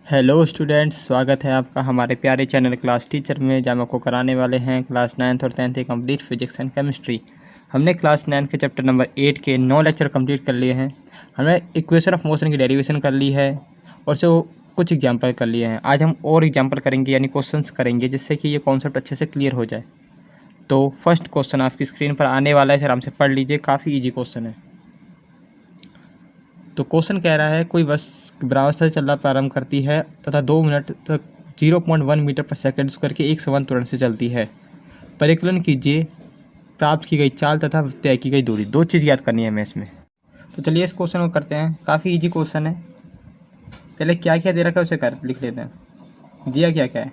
Hello students, स्वागत है आपका हमारे प्यारे चैनल क्लास टीचर में, जहाँ हम आपको कराने वाले हैं क्लास 9th और 10th के कंप्लीट फिजिक्स एंड केमिस्ट्री। हमने क्लास 9th के चैप्टर नंबर 8 के 9 लेक्चर कंप्लीट कर लिए हैं। हमने इक्वेशन ऑफ मोशन की डेरिवेशन कर ली है और से कुछ एग्जाम्पल कर लिए हैं। आज हम और एग्जाम्पल करेंगे, यानी क्वेश्चंस करेंगे, जिससे कि ये कॉन्सेप्ट अच्छे से क्लियर हो जाए। तो फर्स्ट क्वेश्चन आपकी स्क्रीन पर आने वाला है, इसे आराम से पढ़ लीजिए, काफ़ी ईजी क्वेश्चन है। तो क्वेश्चन कह रहा है, कोई बस भ्रामवस्था से चलना प्रारंभ करती है तथा 2 मिनट तक 0.1 मीटर पर सेकंड स्क्वायर के एक समान त्वरण से चलती है। परिकलन कीजिए प्राप्त की गई चाल तथा तय की गई दूरी। दो चीज़ याद करनी है हमें इसमें। तो चलिए इस क्वेश्चन को करते हैं। काफ़ी इजी क्वेश्चन है। पहले क्या क्या दे रखा है उसे कर लिख लेते हैं। दिया क्या क्या है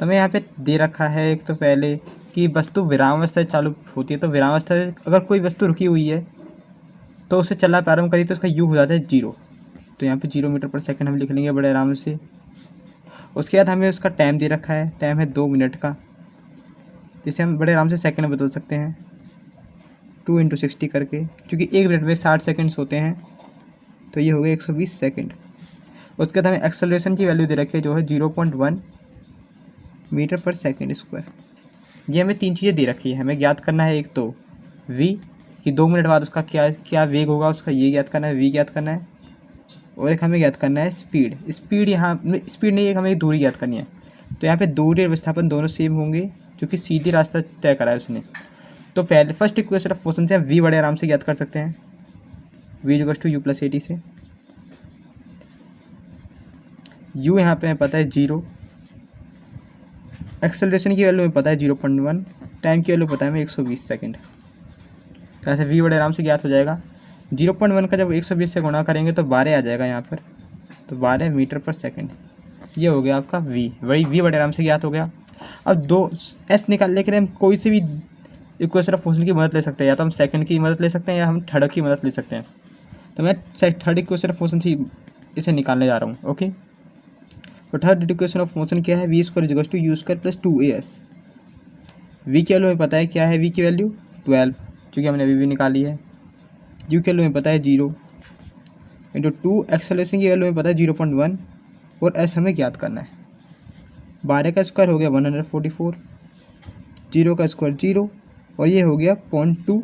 तो हमें यहाँ पे दे रखा है। एक तो पहले कि वस्तु विरामावस्था से चालू होती है, तो विरामावस्था से अगर कोई वस्तु रुकी हुई है तो उससे चलना प्रारंभ करी तो उसका यू हो जाता है 0। तो यहाँ पे 0 मीटर पर सेकंड हम लिख लेंगे बड़े आराम से। उसके बाद हमें उसका टाइम दे रखा है, टाइम है 2 मिनट का, जिसे हम बड़े आराम से सेकंड में बदल सकते हैं 2 × 60 करके, क्योंकि 1 मिनट में 60 सेकंड्स होते हैं, तो ये हो गया 120 सेकंड। उसके बाद हमें एक्सेलरेशन की वैल्यू दे रखी है, जो है 0.1 मीटर पर सेकंड स्क्वायर। ये हमें 3 चीज़ें दे रखी है, हमें ज्ञात करना है। एक तो v कि 2 मिनट बाद उसका क्या क्या वेग होगा, उसका ये ज्ञात करना है, v ज्ञात करना है। और एक हमें ज्ञात करना है स्पीड। यहाँ स्पीड नहीं, एक हमें दूरी ज्ञात करनी है। तो यहाँ पे दूरी और विस्थापन दोनों सेम होंगे, क्योंकि सीधी रास्ता तय करा है उसने। तो पहले फर्स्ट इक्वेशन ऑफ मोशन से हम v बड़े आराम से ज्ञात कर सकते हैं। v = u + at से u यहाँ पे हमें पता है 0, एक्सेलरेशन की वैल्यू हमें पता है 0.1, टाइम की वैल्यू पता है हमें 120 सेकेंड। तो ऐसे v बड़े आराम से ज्ञात हो जाएगा। 0.1 का जब 120 से गुणा करेंगे तो 12 आ जाएगा यहाँ पर, तो 12 मीटर पर सेकंड। ये हो गया आपका v। v बड़े आराम से ज्ञात हो गया। अब दो s निकालने के लिए हम कोई से भी इक्वेशन ऑफ मोशन की मदद ले सकते हैं, या तो हम सेकंड की मदद ले सकते हैं या हम थर्ड की मदद ले सकते हैं। तो मैं थर्ड इक्वेशन ऑफ मोशन से इसे निकालने जा रहा हूँ। ओके, तो थर्ड इक्वेशन ऑफ मोशन क्या है? v² = u² + 2as। v की वैल्यू हमें पता है क्या है, v की वैल्यू 12, क्योंकि हमने अभी भी निकाली है। u की वैल्यू हमें पता है 0 × 2, एक्सेलरेशन की वैल्यू हमें पता है 0.1, और s हमें ज्ञात करना है। 12 का स्क्वायर हो गया 144, 0 का स्क्वायर 0, और ये हो गया 0.2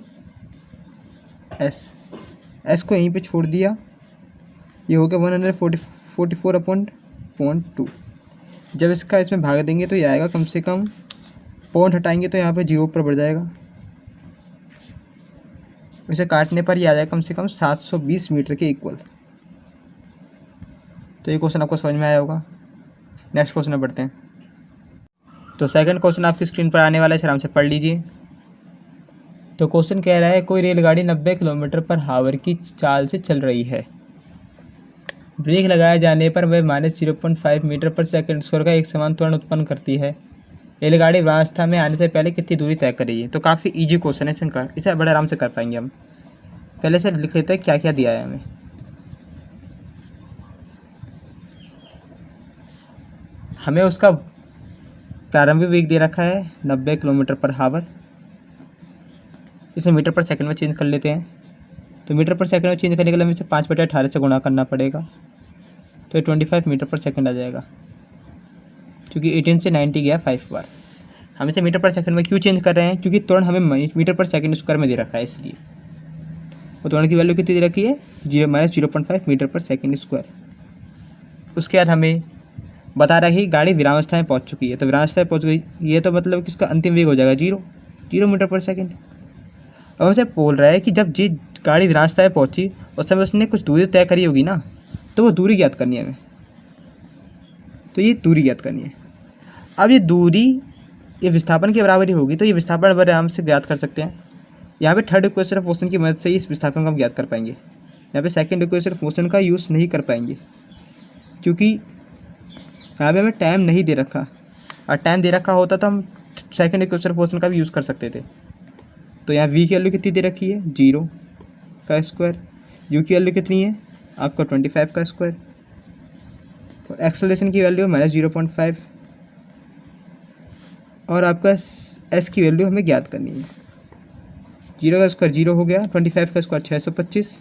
s को यहीं पे छोड़ दिया, ये हो गया 144/0.2। जब इसका इसमें भाग देंगे तो ये आएगा, कम से कम पॉइंट हटाएंगे तो यहाँ पे 0 पर बढ़ जाएगा। इसे काटने पर ये आ जाएगा कम से कम 720 मीटर के इक्वल। तो ये क्वेश्चन आपको समझ में आया होगा। नेक्स्ट क्वेश्चन में बढ़ते हैं। तो सेकंड क्वेश्चन आपकी स्क्रीन पर आने वाला है, इसे आराम से पढ़ लीजिए। तो क्वेश्चन कह रहा है, कोई रेलगाड़ी 90 किलोमीटर/आवर की चाल से चल रही है। ब्रेक लगाए जाने पर वह -0.5 मीटर पर सेकंड स्क्वायर का एक समान त्वरण उत्पन्न करती है। रेलगाड़ी वास्तव में आने से पहले कितनी दूरी तय कर रही है? तो काफ़ी इजी क्वेश्चन है, इसे बड़े आराम से कर पाएंगे हम। पहले से लिख लेते हैं क्या क्या दिया है हमें। हमें उसका प्रारंभिक वेग दे रखा है 90 किलोमीटर/आवर। इसे मीटर पर सेकंड में चेंज कर लेते हैं। तो मीटर पर सेकंड में चेंज करने के लिए हमें इसे 5/18 से गुणा करना पड़ेगा, तो 25 मीटर पर सेकंड आ जाएगा, क्योंकि 18 से 90 गया 5 बार। हम इसे मीटर पर सेकंड में क्यों चेंज कर रहे हैं? क्योंकि त्वरण हमें मीटर पर सेकंड स्क्वायर में दे रखा है, इसलिए। और त्वरण की वैल्यू कितनी दे रखी है? -0.5 मीटर पर सेकंड स्क्वायर। उसके बाद हमें बता रहा है कि गाड़ी विरामावस्था में पहुंच चुकी है। तो विरामावस्था में पहुंच गई, ये तो मतलब कि उसका अंतिम वेग हो जाएगा 0 मीटर पर सेकंड। अब हमसे बोल रहा है कि जब जी गाड़ी विरामावस्था में पहुंची उस समय उसने कुछ दूरी तय करी होगी ना, तो वो दूरी ज्ञात करनी है हमें। तो ये दूरी ज्ञात करनी है। अब ये दूरी ये विस्थापन के बराबर ही होगी, तो ये विस्थापन बड़े आराम से ज्ञात कर सकते हैं। यहाँ पे थर्ड इक्वेशन ऑफ मोशन की मदद से इस विस्थापन को हम ज्ञात कर पाएंगे। यहाँ पे सेकंड इक्वेशन ऑफ मोशन का यूज़ नहीं कर पाएंगे, क्योंकि यहाँ पे हमें टाइम नहीं दे रखा। और टाइम दे रखा होता तो हम सेकंड इक्वेशन ऑफ मोशन का भी यूज़ कर सकते थे। तो यहाँ v की वैल्यू कितनी दे रखी है? 0 का स्क्वायर। u की वैल्यू कितनी है? आपका 25 का स्क्वायर। और एक्सेलरेशन की वैल्यू -0.5, और आपका s की वैल्यू हमें ज्ञात करनी है। 0 का स्क्वायर 0 हो गया, 25 का स्क्वायर 625,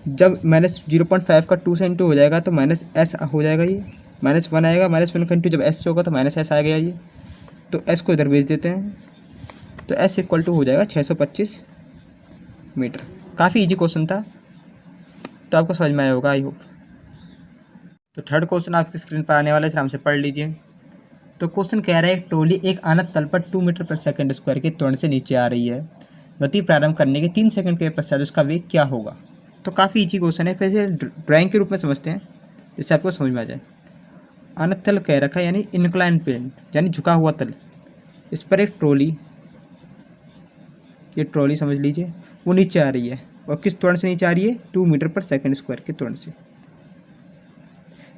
जब -0.5 का 2 से इंटू हो जाएगा तो -s हो जाएगा, ये -1 आएगा, -1 का इंटू जब s होगा तो -s आ गया ये, तो s को इधर भेज देते हैं, तो s इक्वल टू हो जाएगा 625 मीटर। काफ़ी इजी क्वेश्चन था, तो आपको समझ में आया होगा आई होप। तो थर्ड क्वेश्चन आपकी स्क्रीन पर आने वाला है, आराम से पढ़ लीजिए। तो क्वेश्चन कह रहा है एक ट्रॉली एक अनंत तल पर 2 मीटर पर सेकंड स्क्वायर के त्वरण से नीचे आ रही है। गति प्रारंभ करने के 3 सेकंड के पश्चात उसका वेग क्या होगा। तो काफ़ी इजी क्वेश्चन है, फिर से ड्राइंग के रूप में समझते हैं जिससे आपको समझ में आ जाए। अनंत तल कह रखा है यानी इंक्लाइन प्लेन यानी झुका हुआ तल, इस पर एक ट्रॉली, ये ट्रॉली समझ लीजिए, वो नीचे आ रही है और किस त्वरण से नीचे आ रही है, 2 मीटर पर सेकंड स्क्वायर के त्वरण से।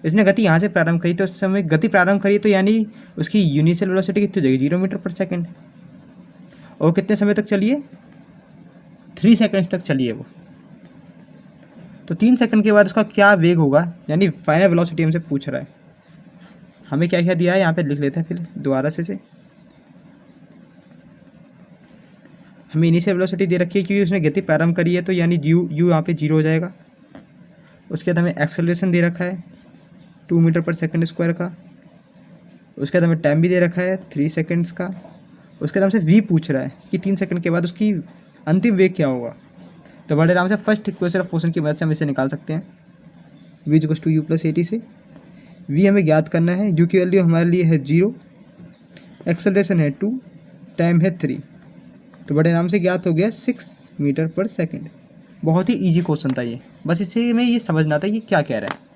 इसने गति यहाँ से प्रारंभ करी, तो उस समय गति प्रारंभ करी तो यानी उसकी यूनिशियल वेलोसिटी कितनी हो जाएगी, 0 मीटर पर सेकंड, और कितने समय तक चली है, 3 सेकंड्स तक चली है वो। तो 3 सेकंड के बाद उसका क्या वेग होगा, यानी फाइनल वेलोसिटी हमसे पूछ रहा है। हमें क्या क्या दिया है यहाँ पे लिख लेते हैं फिर दोबारा से हमें इनिशियल वेलोसिटी दे रखी है क्योंकि उसने गति प्रारंभ करी है, तो यानी यू यहाँ पे 0 हो जाएगा। उसके बाद हमें एक्सेलरेशन दे रखा है 2 मीटर पर सेकंड स्क्वायर का। उसके बाद हमें टाइम भी दे रखा है 3 सेकंड्स का। उसके बाद हमसे वी पूछ रहा है कि 3 सेकंड के बाद उसकी अंतिम वेग क्या होगा। तो बड़े आराम से फर्स्ट इक्वेशन ऑफ मोशन की मदद से हम इसे निकाल सकते हैं, v equals to u plus a t से। v हमें ज्ञात करना है, u की वैल्यू हमारे लिए है 0, एक्सेलरेशन है 2, टाइम है 3, तो बड़े आराम से ज्ञात हो गया 6 मीटर पर सेकंड। बहुत ही इजी क्वेश्चन था ये, बस इससे हमें ये समझना था ये क्या कह रहा है।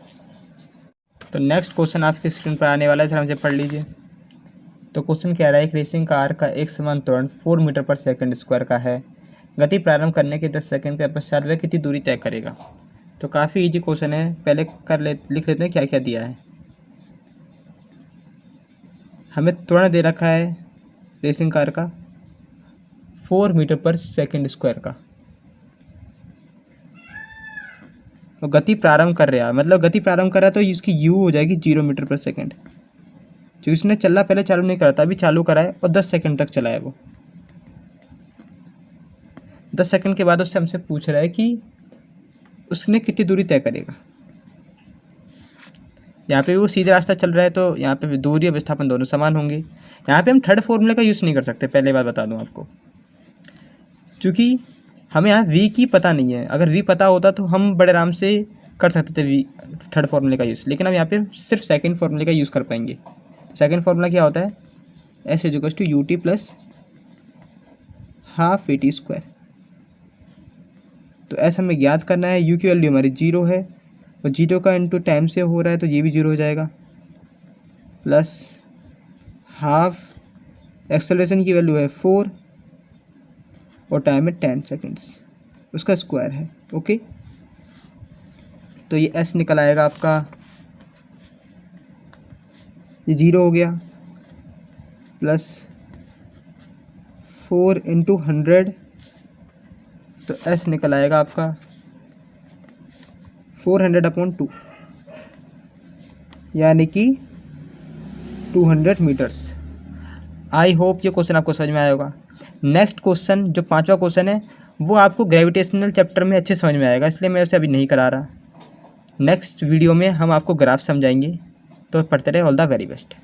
तो नेक्स्ट क्वेश्चन आपके स्क्रीन पर आने वाला है, सर हमसे पढ़ लीजिए। तो क्वेश्चन कह रहा है एक रेसिंग कार का एक समान त्वरण 4 मीटर पर सेकंड स्क्वायर का है। गति प्रारंभ करने के 10 सेकंड के पश्चात वह कितनी दूरी तय करेगा। तो काफ़ी इजी क्वेश्चन है, पहले लिख लेते हैं क्या क्या दिया है। हमें त्वरण दे रखा है रेसिंग कार का 4 मीटर पर सेकंड स्क्वायर का, और गति प्रारंभ कर रहा है, मतलब गति प्रारंभ कर रहा है तो इसकी यू हो जाएगी 0 मीटर पर सेकंड। जो इसने चलना पहले चालू नहीं करा था, अभी चालू करा है और 10 सेकंड तक चला है वो। 10 सेकंड के बाद उससे हमसे पूछ रहा है कि उसने कितनी दूरी तय करेगा। यहाँ पे वो सीधा रास्ता चल रहा है तो यहाँ पे दूरी और विस्थापन दोनों समान होंगे। यहाँ पे हम थर्ड फॉर्मूले का यूज़ नहीं कर सकते, पहले बात बता दूँ आपको, क्योंकि हमें यहाँ v की पता नहीं है। अगर v पता होता तो हम बड़े आराम से कर सकते थे v थर्ड फॉर्मूले का यूज़, लेकिन हम यहाँ पे सिर्फ सेकंड फॉर्मूले का यूज़ कर पाएंगे। सेकंड फार्मूला क्या होता है, s equals to u t plus half a t square. तो s हमें ज्ञात करना है, u की वैल्यू हमारी 0 है और 0 का इंटू टाइम से हो रहा है तो ये भी 0 हो जाएगा, प्लस हाफ एक्सेलरेशन की वैल्यू है 4 और टाइम है 10 सेकेंड्स, उसका स्क्वायर है। ओके, तो ये s निकल आएगा आपका, ये 0 हो गया, प्लस 4 इंटू 100, तो s निकल आएगा आपका 400/2, यानी कि 200 मीटर्स। आई होप ये क्वेश्चन आपको समझ में आया होगा। नेक्स्ट क्वेश्चन जो 5वां क्वेश्चन है वो आपको ग्रेविटेशनल चैप्टर में अच्छे समझ में आएगा, इसलिए मैं उसे अभी नहीं करा रहा। नेक्स्ट वीडियो में हम आपको ग्राफ समझाएंगे, तो पढ़ते रहे। All the very best.